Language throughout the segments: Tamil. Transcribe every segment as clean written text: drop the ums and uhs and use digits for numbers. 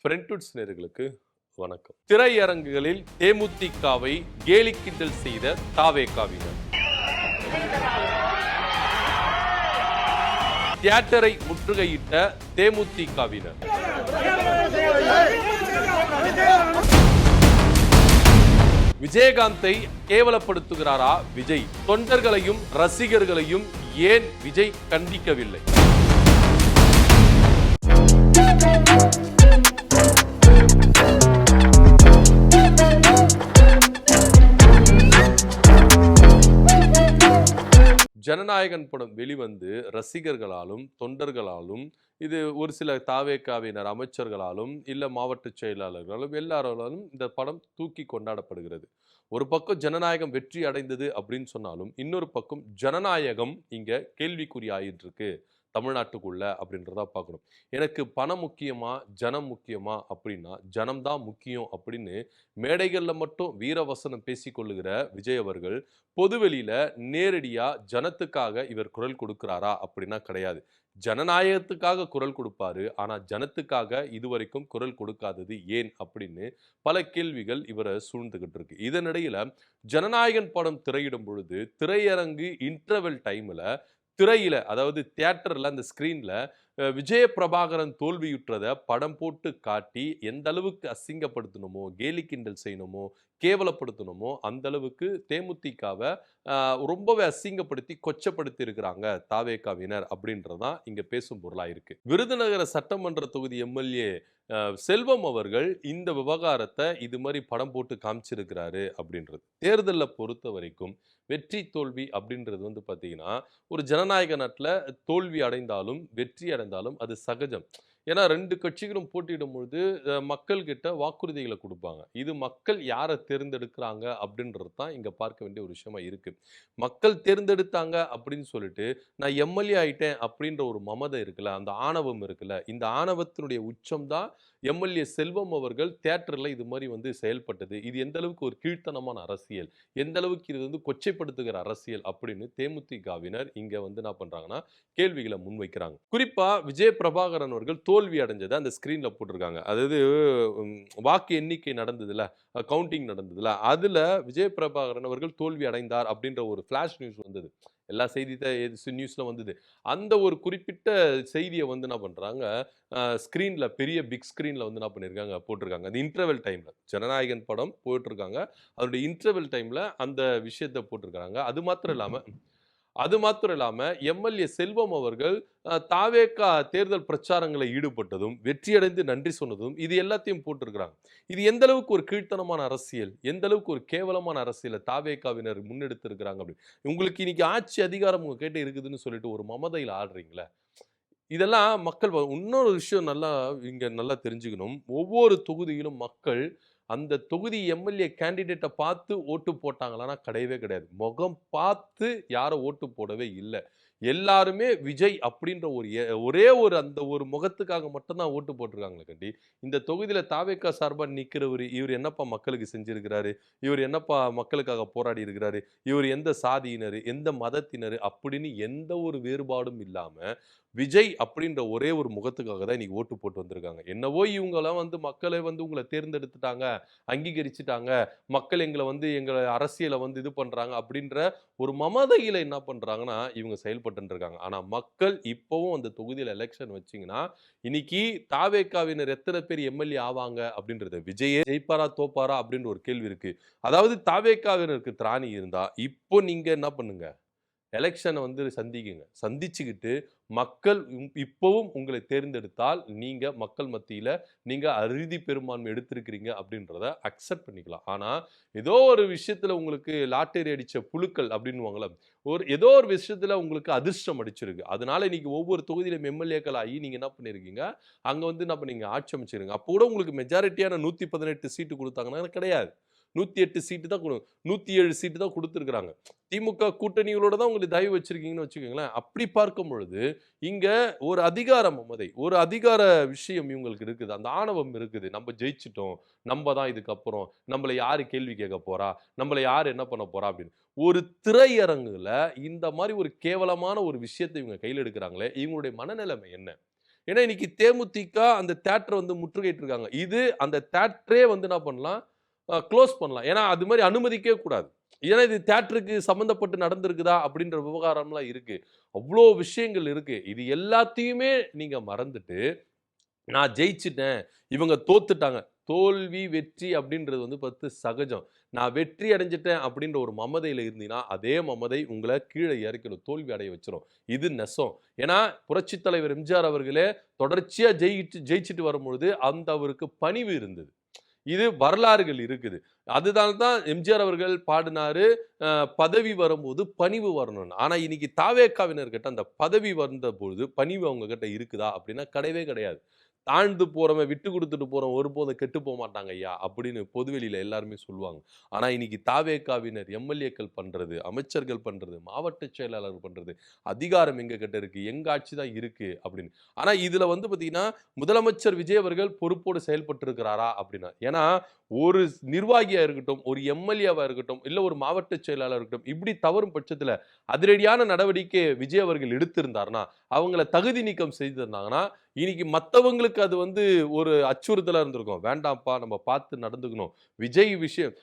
பிரிண்டட்ஸ் நேயர்களுக்கு வணக்கம். திரையரங்குகளில் தேமுதிகவை கேலி கிண்டல் செய்த தாவேகாவினர், தியேட்டரை முற்றுகையிட்ட தேமுதிகவினர், விஜயகாந்தை கேவலப்படுத்துகிறாரா விஜய்? தொண்டர்களையும் ரசிகர்களையும் ஏன் விஜய் கண்டிக்கவில்லை? ஜனநாயகன் படம் வெளிவந்து ரசிகர்களாலும் தொண்டர்களாலும் இது ஒரு சில தாவேகாவினர் அமைச்சர்களாலும் இல்ல மாவட்ட செயலாளர்களாலும் எல்லாராலும் இந்த படம் தூக்கி கொண்டாடப்படுகிறது. ஒரு பக்கம் ஜனநாயகம் வெற்றி அடைந்தது அப்படின்னு சொன்னாலும் இன்னொரு பக்கம் ஜனநாயகம் இங்க கேள்விக்குறி ஆயிட்டு இருக்கு தமிழ்நாட்டுக்குள்ள அப்படின்றத பார்க்கணும். எனக்கு பணம் முக்கியமா ஜனம் முக்கியமா அப்படின்னா ஜனம்தான் முக்கியம் அப்படின்னு மேடைகளில் மட்டும் வீரவசனம் பேசிக்கொள்ளுகிற விஜய் அவர்கள் பொதுவெளியில நேரடியா ஜனத்துக்காக இவர் குரல் கொடுக்கிறாரா அப்படின்னா கிடையாது. ஜனநாயகத்துக்காக குரல் கொடுப்பாரு, ஆனா ஜனத்துக்காக இதுவரைக்கும் குரல் கொடுக்காதது ஏன் அப்படின்னு பல கேள்விகள் இவரை சூழ்ந்துகிட்டு இருக்கு. இதனிடையில ஜனநாயகன் படம் திரையிடும் பொழுது திரையரங்கு இன்டர்வெல் டைம்ல திரையில, அதாவது தியேட்டர்ல அந்த ஸ்கிரீன்ல விஜய பிரபாகரன் தோல்வியுற்றதை படம் போட்டு காட்டி எந்த அளவுக்கு அசிங்கப்படுத்தணுமோ, கேலி கிண்டல் செய்யணுமோ, கேவலப்படுத்தணுமோ அந்த அளவுக்கு தேமுதிகவை ரொம்பவே அசிங்கப்படுத்தி கொச்சப்படுத்தி இருக்கிறாங்க தாவேகாவினர் அப்படின்றதான் இங்க பேசும் பொருளா இருக்கு. விருதுநகர சட்டமன்ற தொகுதி எம்எல்ஏ செல்வம் அவர்கள் இந்த விவகாரத்தை இது மாதிரி படம் போட்டு காமிச்சிருக்கிறாரு அப்படின்றது. தேர்தலை பொறுத்த வரைக்கும் வெற்றி தோல்வி அப்படின்றது வந்து பார்த்தீங்கன்னா ஒரு ஜனநாயக நாட்டில் தோல்வி அடைந்தாலும் வெற்றி அடைந்தாலும் அது சகஜம். ஏன்னா ரெண்டு கட்சிகளும் போட்டியிடும் பொழுது மக்கள் கிட்ட வாக்குறுதிகளை கொடுப்பாங்க. இது மக்கள் யாரை தேர்ந்தெடுக்கிறாங்க அப்படின்றது தான் இங்க பார்க்க வேண்டிய ஒரு விஷயமா இருக்கு. மக்கள் தேர்ந்தெடுத்தாங்க அப்படின்னு சொல்லிட்டு நான் எம்எல்ஏ ஆயிட்டேன் அப்படின்ற ஒரு மமதை இருக்குல்ல, அந்த ஆணவம் இருக்குல்ல, இந்த ஆணவத்தினுடைய உச்சம் தான் எம்எல்ஏ செல்வம் அவர்கள் தியேட்டர்ல இது மாதிரி வந்து செயல்பட்டது. இது எந்த அளவுக்கு ஒரு கீழ்த்தனமான அரசியல், எந்த அளவுக்கு இது வந்து கொச்சைப்படுத்துகிற அரசியல் அப்படின்னு தேமுதிகவினர் இங்க வந்து என்ன பண்றாங்கன்னா கேள்விகளை முன்வைக்கிறாங்க. குறிப்பா விஜய பிரபாகரன் அவர்கள் தோல்வி அடைஞ்சதை அந்த ஸ்கிரீன்ல போட்டிருக்காங்க. அதாவது வாக்கு எண்ணிக்கை நடந்ததுல, கவுண்டிங் நடந்ததுல, அதுல விஜய பிரபாகரன் அவர்கள் தோல்வி அடைந்தார் அப்படின்ற ஒரு ஃபிளாஷ் நியூஸ் வந்தது. எல்லா செய்தி நியூஸ்ல வந்தது. அந்த ஒரு குறிப்பிட்ட செய்தியை வந்து என்ன பண்றாங்க ஸ்கிரீன்ல, பெரிய பிக் ஸ்கிரீன்ல வந்து என்ன பண்ணிருக்காங்க போட்டிருக்காங்க. அந்த இன்டர்வெல் டைம்ல ஜனநாயகன் படம் போயிட்டு இருக்காங்க, அதோட இன்டர்வெல் டைம்ல அந்த விஷயத்தை போட்டிருக்காங்க. அது மாத்திரம் இல்லாம எம்எல்ஏ செல்வம் அவர்கள் தாவேகா தேர்தல் பிரச்சாரங்களை ஈடுபட்டதும் வெற்றியடைந்து நன்றி சொன்னதும் இது எல்லாத்தையும் போட்டிருக்கிறாங்க. இது எந்த அளவுக்கு ஒரு கீழ்த்தனமான அரசியல், எந்த அளவுக்கு ஒரு கேவலமான அரசியலை தாவேகாவினர் முன்னெடுத்து இருக்கிறாங்க அப்படி. உங்களுக்கு இன்னைக்கு ஆட்சி அதிகாரம் உங்க கிட்ட இருக்குதுன்னு சொல்லிட்டு ஒரு மமதையில் ஆடுறீங்களே, இதெல்லாம் மக்கள் இன்னொரு விஷயம் நல்லா தெரிஞ்சுக்கணும். ஒவ்வொரு தொகுதியிலும் மக்கள் அந்த தொகுதி எம்எல்ஏ கேண்டிடேட்டை பார்த்து ஓட்டு போட்டாங்களான்னா கிடையவே கிடையாது. முகம் பார்த்து யாரும் ஓட்டு போடவே இல்லை. எல்லாருமே விஜய் அப்படின்ற ஒரே ஒரு அந்த ஒரு முகத்துக்காக மட்டும்தான் ஓட்டு போட்டிருக்காங்களே கண்டி, இந்த தொகுதியில தாவேகா சார்பா நிக்கிறவர் இவர் என்னப்பா மக்களுக்கு செஞ்சிருக்கிறாரு, இவர் என்னப்பா மக்களுக்காக போராடி இருக்கிறாரு, இவர் எந்த சாதியினர் எந்த மதத்தினர் அப்படின்னு எந்த ஒரு வேறுபாடும் இல்லாம விஜய் அப்படின்ற ஒரே ஒரு முகத்துக்காக தான் இன்னைக்கு ஓட்டு போட்டு வந்திருக்காங்க. என்னவோ இவங்கெல்லாம் வந்து மக்களை வந்து உங்களை தேர்ந்தெடுத்துட்டாங்க, அங்கீகரிச்சுட்டாங்க, மக்கள் எங்களை அரசியலை வந்து இது பண்றாங்க அப்படின்ற ஒரு மமதையில என்ன பண்றாங்கன்னா இவங்க செயல்பட்டு இருக்காங்க. ஆனா மக்கள் இப்பவும் அந்த தொகுதியில எலெக்ஷன் வச்சீங்கன்னா இன்னைக்கு தாவேகாவினர் எத்தனை பேர் எம்எல்ஏ ஆவாங்க அப்படின்றது, விஜயே ஜெயிப்பாரா தோப்பாரா அப்படின்ற ஒரு கேள்வி இருக்கு. அதாவது தாவேகாவினருக்கு திராணி இருந்தா இப்போ நீங்க என்ன பண்ணுங்க, எலெக்ஷனை வந்து சந்திச்சுக்கிட்டு மக்கள் இப்பவும் உங்களை தேர்ந்தெடுத்தால் நீங்க மக்கள் மத்தியில நீங்க அறுதி பெரும்பான்மை எடுத்திருக்கிறீங்க அப்படின்றத அக்செப்ட் பண்ணிக்கலாம். ஆனா ஏதோ ஒரு விஷயத்துல உங்களுக்கு லாட்டரி அடிச்ச புழுக்கள் அப்படின்னுவாங்கள, ஏதோ ஒரு விஷயத்துல உங்களுக்கு அதிர்ஷ்டம் அடிச்சிருக்கு, அதனால இன்னைக்கு ஒவ்வொரு தொகுதியிலும் எம்எல்ஏக்கள் ஆகி நீங்க என்ன பண்ணிருக்கீங்க, அங்க வந்து என்ன பண்ணீங்க ஆட்சி அமைச்சிருங்க. அப்போ கூட உங்களுக்கு மெஜாரிட்டியான 118 சீட்டு கொடுத்தாங்கன்னா கிடையாது, 108 சீட்டு தான் 107 சீட்டு தான் கொடுத்துருக்காங்க. திமுக கூட்டணிகளோட தான் உங்களுக்கு தயவு வச்சிருக்கீங்கன்னு வச்சுக்கோங்களேன். அப்படி பார்க்கும் பொழுது இங்க ஒரு அதிகார மமதை, ஒரு அதிகார விஷயம் இவங்களுக்கு இருக்குது, அந்த ஆணவம் இருக்குது. நம்ம ஜெயிச்சிட்டோம், நம்ம தான் இதுக்கப்புறம், நம்மளை யாரு கேள்வி கேட்க போறா, நம்மளை யாரு என்ன பண்ண போறா அப்படின்னு ஒரு திரையரங்குல இந்த மாதிரி ஒரு கேவலமான ஒரு விஷயத்தை இவங்க கையில் எடுக்கிறாங்களே, இவங்களுடைய மனநிலைமை என்ன? ஏன்னா இன்னைக்கு தேமுதிக அந்த தியேட்டரை வந்து முற்றுகையிட்டு இருக்காங்க. இது அந்த தியேட்டரே வந்து என்ன பண்ணலாம், குளோஸ் பண்ணலாம். ஏன்னா அது மாதிரி அனுமதிக்கவே கூடாது. ஏன்னா இது தியேட்டருக்கு சம்மந்தப்பட்டு நடந்திருக்குதா அப்படின்ற விவகாரம்லாம் இருக்கு. அவ்ளோ விஷயங்கள் இருக்கு. இது எல்லாத்தையுமே நீங்க மறந்துட்டு நான் ஜெயிச்சுட்டேன். இவங்க தோத்துட்டாங்க. தோல்வி, வெற்றி அப்படின்றது வந்து சகஜம். நான் வெற்றி அடைஞ்சுட்டேன் அப்படின்ற ஒரு மமதையில இருந்தீங்கன்னா, அதே மமதை உங்கள கீழ இறக்கிடும். தோல்வி அடைய வச்சுரும். இது நெசம். ஏன்னா, புரட்சித் தலைவர் எம்ஜிஆர் அவர்களே தொடர்ச்சியா ஜெயிச்சுட்டு வரும்பொழுது, அந்த அவருக்கு பணிவு இருந்தது. இது வரலாறுகள் இருக்குது. அதுனால தான் எம்ஜிஆர் அவர்கள் பாடினாரு, பதவி வரும்போது பணிவு வரணும்னு. ஆனா இன்னைக்கு தாவேக்காவினர்கிட்ட அந்த பதவி வந்தபொழுது, பணிவு அவங்க கிட்ட இருக்குதா? அப்படின்னா கிடையவே கிடையாது. தாழ்ந்து போறவன், விட்டு குடுத்துட்டு போறவன் ஒருபோதும் கெட்டு போமாட்டாங்க ஐயா! அப்படின்னு பொதுவெளியில எல்லாருமே சொல்லுவாங்க. ஆனா இன்னைக்கு தாவேக்காவினர், எம்.எல்.ஏக்கள் பண்றது, அமைச்சர்கள் பண்றது, மாவட்ட செயலாளர் பண்றது, அதிகாரம் எங்க கிட்ட இருக்கு, எங்க ஆட்சி தான் இருக்கு அப்படின்னு. ஆனா இதுல வந்து பார்த்தீங்கன்னா, முதலமைச்சர் விஜய் அவர்கள் பொறுப்போடு செயல்பட்டு இருக்கிறாரா? அப்படின்னா. ஏன்னா, ஒரு நிர்வாகியா இருக்கட்டும், ஒரு எம்.எல்.ஏவா இருக்கட்டும், இல்ல ஒரு மாவட்ட செயலாளரா இருக்கட்டும், இப்படி தவறும் பட்சத்துல அதிரடியான நடவடிக்கை விஜய் அவர்கள் எடுத்திருந்தார்னா, அவங்கள தகுதி நீக்கம் செய்திருந்தாங்கன்னா, இன்னைக்கு மத்தவங்களுக்கு அது வந்து ஒரு அச்சுறுத்தலா இருந்திருக்கும். வேண்டாம்ப்பா நம்ம பார்த்து நடந்துக்கணும். விஜய் விஷயம்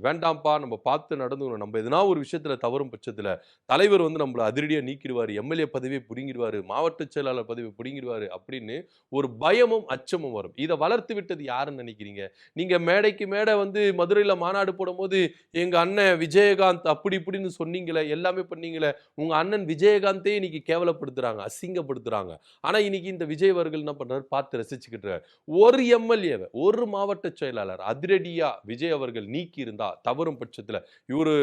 வேண்டாம்ப்பா நம்ம பார்த்து நடந்துக்கணும். நம்ம எதனா ஒரு விஷயத்துல தவறும் பட்சத்துல, தலைவர் வந்து நம்மள அதிரடியா நீக்கிடுவாரு. எம்.எல்.ஏ பதவிய புடுங்கிடுவாரு. மாவட்ட செயலாளர் பதவிய புடுங்கிடுவாரு அப்படின்னு ஒரு பயமும், அச்சமும் வரும். இத வளர்த்து விட்டது யாருன்னு நினைக்கிறீங்க? நீங்க மேடைக்கு மேடை வந்து மதுரையில மாநாடு போடும்போது, எங்க அண்ணன் விஜயகாந்த் அப்படி இப்படின்னு சொன்னீங்களே, எல்லாமே பண்ணீங்களே, உங்க அண்ணன் விஜயகாந்தே இன்னைக்கு கேவலப்படுத்துறாங்க, அசிங்கப்படுத்துறாங்க. ஆனா இன்னைக்கு இந்த விஜய் அவர்கள் என்ன பண்றாரு? பார்த்து ரசிச்சுக்கிட்டாரு. ஒரு எம்.எல்.ஏவ, ஒரு மாவட்ட செயலாளர் அதிரடியா விஜய் அவர்கள் நீக்கி இருந்தா, தவறும் பட்சத்துல, இவரு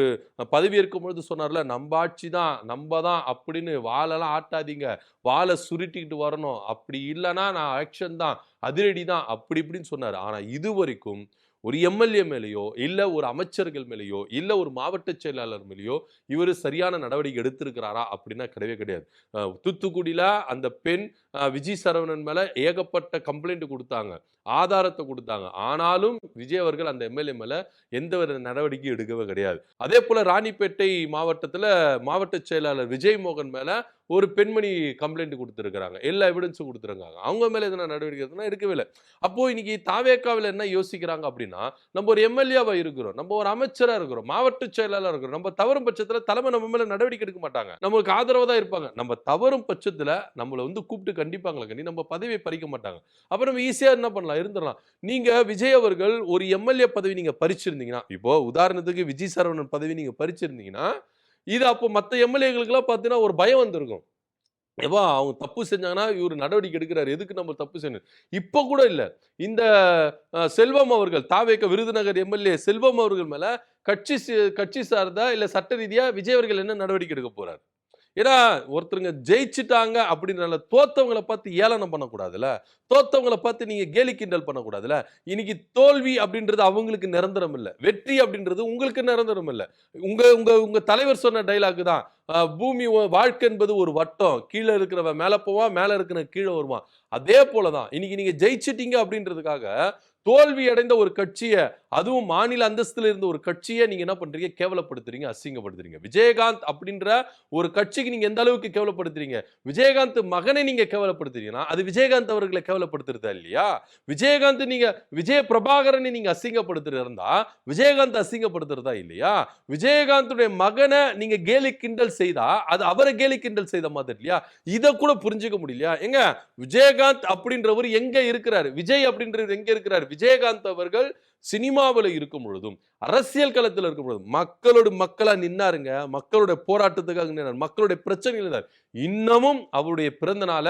பதவியேற்கும் பொழுது சொன்னார்ல, "நம்ப ஆட்சி தான், நம்ப தான்" அப்படின்னு வாலெல்லாம் ஆட்டாதீங்க. வால சுருட்டிக்கிட்டு வரணும். அப்படி இல்லன்னா நான் ஆக்ஷன் தான், அதிரடி தான் அப்படி இப்படின்னு சொன்னாரு. ஆனா இதுவரைக்கும் ஒரு எம்.எல்.ஏ மேலயோ, இல்ல ஒரு அமைச்சர்கள் மேலயோ, இல்ல ஒரு மாவட்ட செயலாளர் மேலயோ, இவரு சரியான நடவடிக்கை எடுத்திருக்கிறாரா? அப்படின்னா கிடையவே கிடையாது. தூத்துக்குடியில அந்த பெண் விஜய் சரவணன் மேல ஏகப்பட்ட கம்ப்ளைண்ட் குடுத்தாங்க. ஆதாரத்த குடுத்தாங்க. ஆனாலும் விஜய் அவர்கள் அந்த எம்.எல்.ஏ மேல எந்தவித நடவடிக்கையும் எடுக்கவே கிடையாது. அதேபோல ராணிப்பேட்டை மாவட்டத்துல மாவட்ட செயலாளர் விஜய் மோகன் மேல ஒரு பெண்மணி கம்ப்ளைண்ட் குடுத்திருக்கிறாங்க. எல்லா எவிடன்ஸும் குடுத்திருக்காங்க. அவங்க மேல எதனா நடவடிக்கை எடுக்கவே இல்ல. அப்போ இன்னைக்கு தாவேக்காவுல என்ன யோசிக்கிறாங்க அப்படின்னா, நம்ம ஒரு எம்.எல்.ஏவா இருக்கிறோம். நம்ம ஒரு அமைச்சரா இருக்கிறோம். மாவட்ட செயலாளரா இருக்கிறோம். நம்ம தவறும் பட்சத்துல தலைமை நம்ம மேல நடவடிக்கை எடுக்க மாட்டாங்க. நமக்கு ஆதரவா தான் இருப்பாங்க. நம்ம தவறும் பட்சத்துல நம்மள வந்து கூப்பிட்டு கண்டிப்பாங்களே கண்டி நம்ம பதவிய பறிக்க மாட்டாங்க. அப்ப நம்ம ஈஸியா என்ன பண்ணலாம்? இருந்துறலாம். நீங்க விஜய் அவர்கள் ஒரு எம்.எல்.ஏ பதவி நீங்க பறிச்சிருந்தீங்கன்னா, இப்போ உதாரணத்துக்கு விஜய் சரவணன் பதவி நீங்க பறிச்சிருந்தீங்கன்னா, இது அப்போ மத்த எம்.எல்.ஏக்களுக்கெல்லாம் பார்த்தீங்கன்னா ஒரு பயம் வந்திருக்கும். எப்பா அவங்க தப்பு செஞ்சாங்கன்னா, இவரு நடவடிக்கை எடுக்கிறாரு. எதுக்கு நம்ம தப்பு செய்யணும்? இப்ப கூட இல்ல. இந்த செல்வம் அவர்கள் தாவேக விருதுநகர் எம்.எல்.ஏ செல்வம் அவர்கள் மேல கட்சி சார்ந்தா இல்ல சட்ட ரீதியா விஜய் அவர்கள் என்ன நடவடிக்கை எடுக்க போறாரு? ஏன்னா, ஒருத்தருங்க ஜெயிச்சுட்டாங்க அப்படின்றனால தோத்தவங்கள பார்த்து ஏளனம் பண்ணக்கூடாதுல்ல. தோத்தவங்கள பார்த்து நீங்க கேலி கிண்டல் பண்ணக்கூடாதுல்ல. இன்னைக்கு தோல்வி அப்படின்றது அவங்களுக்கு நிரந்தரம் இல்ல. வெற்றி அப்படின்றது உங்களுக்கு நிரந்தரம் இல்ல. உங்க உங்க உங்க தலைவர் சொன்ன டயலாக் தான். பூமி வாழ்க்கை என்பது ஒரு வட்டம். கீழ இருக்கிறவன் மேல போவான், மேல இருக்கிறவன் கீழ வருவான். அதே போல தான். இன்னைக்கு நீங்க ஜெயிச்சுட்டீங்க அப்படின்றதுக்காக, தோல்வி அடைந்த ஒரு கட்சிய, அதுவும் மாநில அந்தஸ்துல இருந்த ஒரு கட்சிய நீங்க என்ன பண்றீங்க? கேவலப்படுத்துறீங்க, அசிங்கப்படுத்துறீங்க. விஜயகாந்த் அப்படின்ற ஒரு கட்சிக்கு நீங்க எந்த அளவுக்கு கேவலப்படுத்துறீங்க? விஜயகாந்த் மகனை நீங்க கேவலப்படுத்துறீங்கன்னா, அது விஜயகாந்த் அவர்கள கேவலப்படுத்துறதா இல்லையா? விஜயகாந்த் நீங்க விஜய பிரபாகரனை நீங்க அசிங்கப்படுத்துறதா இருந்தா, விஜயகாந்த் அசிங்கப்படுத்துறதா இல்லையா? விஜயகாந்துடைய மகன நீங்க கேலி கிண்டல் செய்தா, அது அவர கேலி கிண்டல் செய்த மாதிரி இல்லையா? இத கூட புரிஞ்சுக்க முடியலையா? ஏங்க விஜயகாந்த் அப்படின்றவர் எங்க இருக்கிறாரு? விஜய் அப்படின்றவர் எங்க இருக்கிறாரு? விஜயகாந்த் அவர்கள் சினிமாவுல இருக்கும் பொழுதும், அரசியல் களத்துல இருக்கும் பொழுதும், மக்களோடு மக்களா நின்னாருங்க. மக்களுடைய போராட்டத்துக்காக நின்னாரு. மக்களுடைய பிரச்சனைகள் இருந்தார். இன்னமும் அவருடைய பிறந்த நாள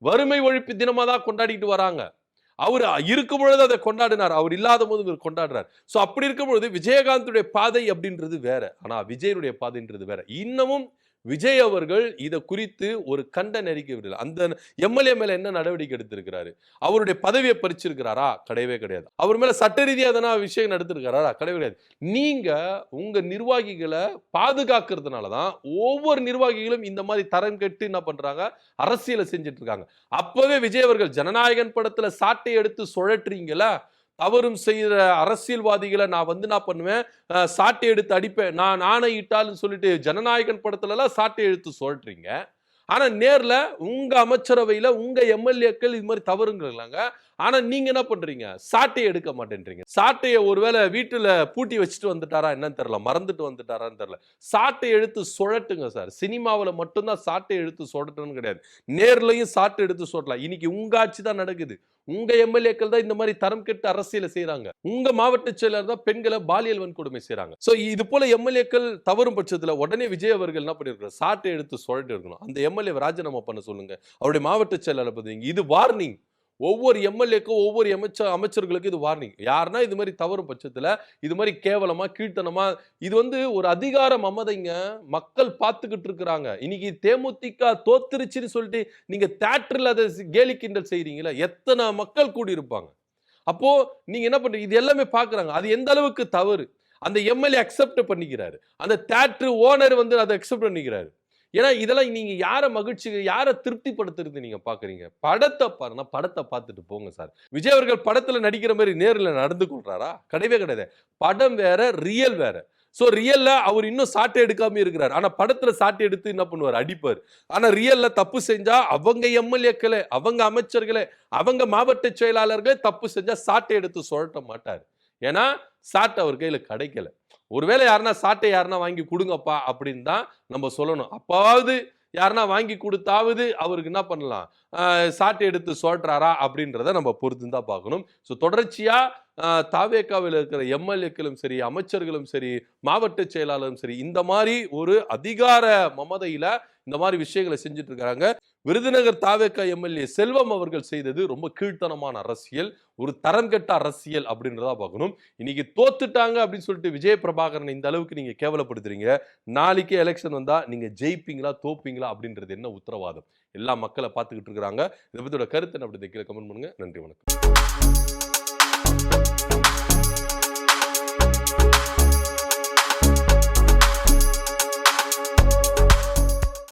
வறுமை ஒழிப்பு தினமா தான் கொண்டாடிட்டு வராங்க. அவரு இருக்கும் பொழுது அதை கொண்டாடினார். அவர் இல்லாத போது இவர் கொண்டாடுறார். சோ அப்படி இருக்கும் பொழுது விஜயகாந்துடைய பாதை அப்படின்றது வேற. ஆனா விஜயனுடைய பாதைன்றது வேற. இன்னமும் விஜய் அவர்கள் இத குறித்து ஒரு கண்டன அறிக்கை விடல. அந்த எம்.எல்.ஏ மேல என்ன நடவடிக்கை எடுத்திருக்கிறாரு? அவருடைய பதவிய பறிச்சிருக்கிறாரா? கிடையவே கிடையாது. அவர் மேல சட்ட ரீதியா எதனா விஷயம் நடத்திருக்கிறாரா? கிடையவே கிடையாது. நீங்க உங்க நிர்வாகிகள பாதுகாக்கிறதுனால தான் ஒவ்வொரு நிர்வாகிகளும் இந்த மாரி தரம் கெட்டு என்ன பண்றாங்க? அரசியல செஞ்சுட்டு இருக்காங்க. அப்பவே விஜய் அவர்கள் ஜனநாயகன் படத்துல சாட்டை எடுத்து சுழற்றீங்கல்ல, தவறும் செய்யற அரசியல்வாதிகளை நான் வந்து என்ன பண்ணுவேன், சாட்டை எடுத்து அடிப்பேன். நான் ஆணையிட்டால்ன்னு சொல்லிட்டு ஜனநாயகன் படத்துலலாம் சாட்டை எடுத்து சுழற்றீங்க. ஆனா நேர்ல உங்க அமைச்சரவையில உங்க எம்எல்ஏக்கள் இது மாதிரி தவறுங்களாங்க. ஆனா நீங்க என்ன பண்றீங்க? சாட்டையை எடுக்க மாட்டேன்றீங்க. சாட்டைய ஒருவேளை வீட்டுல பூட்டி வச்சுட்டு வந்துட்டாரா என்னன்னு தெரியல. மறந்துட்டு வந்துட்டாரான்னு தெரியல. சாட்டை எடுத்து சுழட்டுங்க சார். சினிமாவுல மட்டும் தான் சாட்டை எடுத்து சுழட்டணும்னு கிடையாது. நேர்லயும் சாட்டை எடுத்து சுழட்டலாம். இன்னைக்கு உங்க ஆட்சி தான் நடக்குது. உங்க எம்எல்ஏக்கள் தான் இந்த மாதிரி தரம் கெட்ட அரசியலை செய்றாங்க. உங்க மாவட்ட செயலர் தான் பெண்களை பாலியல் வன்கொடுமை செய்றாங்க. சோ இது போல எம்எல்ஏக்கள் தவறும் பட்சத்துல உடனே விஜய் அவர்கள் என்ன பண்ணிருக்காரு? சாட்டை எடுத்து சுழட்டி இருக்கணும். அந்த எம்எல்ஏ ராஜினாமா பண்ண சொல்லுங்க. அவருடைய மாவட்ட செயலாளர் பதவிக்கு இது வார்னிங். ஒவ்வொரு எம்எல்ஏக்கும் ஒவ்வொரு அமைச்சர்களுக்கு இது வார்னிங். யாருன்னா இது மாதிரி தவறும் பட்சத்துல இது மாதிரி கேவலமா கீழ்த்தனமா இது ஒரு அதிகார மமதைங்க. மக்கள் பார்த்துக்கிட்டு இருக்கிறாங்க. இன்னைக்கு தேமுதிக தோத்துருச்சுன்னு சொல்லிட்டு நீங்க தியேட்டர்ல அதை கேலி கிண்டல் செய்றீங்களா? எத்தனை மக்கள் கூடி இருப்பாங்க. அப்போ நீங்க என்ன பண்றீங்க? இது எல்லாமே பார்க்குறாங்க. அது எந்த அளவுக்கு தவறு. அந்த எம்எல்ஏ அக்செப்ட் பண்ணிக்கிறாரு. அந்த தியேட்டர் ஓனர் அதை அக்செப்ட் பண்ணிக்கிறாரு. ஏன்னா இதெல்லாம் நீங்க யார திருப்திப்படுத்துறது நீங்க பாக்குறீங்க? படத்தை பாருங்க. படத்தை பார்த்துட்டு போங்க சார். விஜய் அவர்கள் படத்துல நடிக்கிற மாதிரி நேர்ல நடந்து கொள்றாரா? கிடையவே கிடையாது. படம் வேற, ரியல் வேற. சோ ரியல்ல அவர் இன்னும் சாட்டை எடுக்காம இருக்கிறார். ஆனா படத்துல சாட்டை எடுத்து என்ன பண்ணுவார்? அடிப்பார். ஆனா ரியல்ல தப்பு செஞ்சா அவங்க எம்எல்ஏக்களே, அவங்க அமைச்சர்களே, அவங்க மாவட்ட செயலாளர்களே தப்பு செஞ்சா சாட்டை எடுத்து சுழட்ட மாட்டார். ஏன்னா சாட்டை அவர் கையில கிடைக்கல. ஒருவேளை யாருன்னா வாங்கி கொடுங்கப்பா அப்படின்னு தான் நம்ம சொல்லணும். அப்பாவது யாருன்னா வாங்கி கொடுத்தாவது அவருக்கு என்ன பண்ணலாம்? சாட்டை எடுத்து சுழற்றாரா அப்படின்றத நம்ம பொறுத்து தான் பார்க்கணும். ஸோ தொடர்ச்சியா தாவேகாவில் இருக்கிற எம்எல்ஏக்களும் சரி, அமைச்சர்களும் சரி, மாவட்ட செயலாளரும் சரி, இந்த மாதிரி ஒரு அதிகார மமதையில இந்த மாதிரி விஷயங்களை செஞ்சுட்டு இருக்காங்க. விருதுநகர் தாவேகா எம்எல்ஏ செல்வம் அவர்கள் செய்தது ரொம்ப கீழ்த்தனமான அரசியல், ஒரு தரம் கெட்ட அரசியல் அப்படின்றதா பார்க்கணும். இன்னைக்கு தோத்துட்டாங்க அப்படின்னு சொல்லிட்டு விஜய பிரபாகரன் இந்த அளவுக்கு நீங்க கேவலப்படுத்துறீங்க. நாளைக்கே எலெக்ஷன் வந்தா நீங்க ஜெயிப்பீங்களா தோப்பீங்களா அப்படின்றது என்ன உத்தரவாதம்? எல்லா மக்களை பார்த்துக்கிட்டு இருக்கிறாங்க. இதை பத்தியோட கருத்து என்ன அப்படி கீழே கமெண்ட் பண்ணுங்க. நன்றி, வணக்கம்.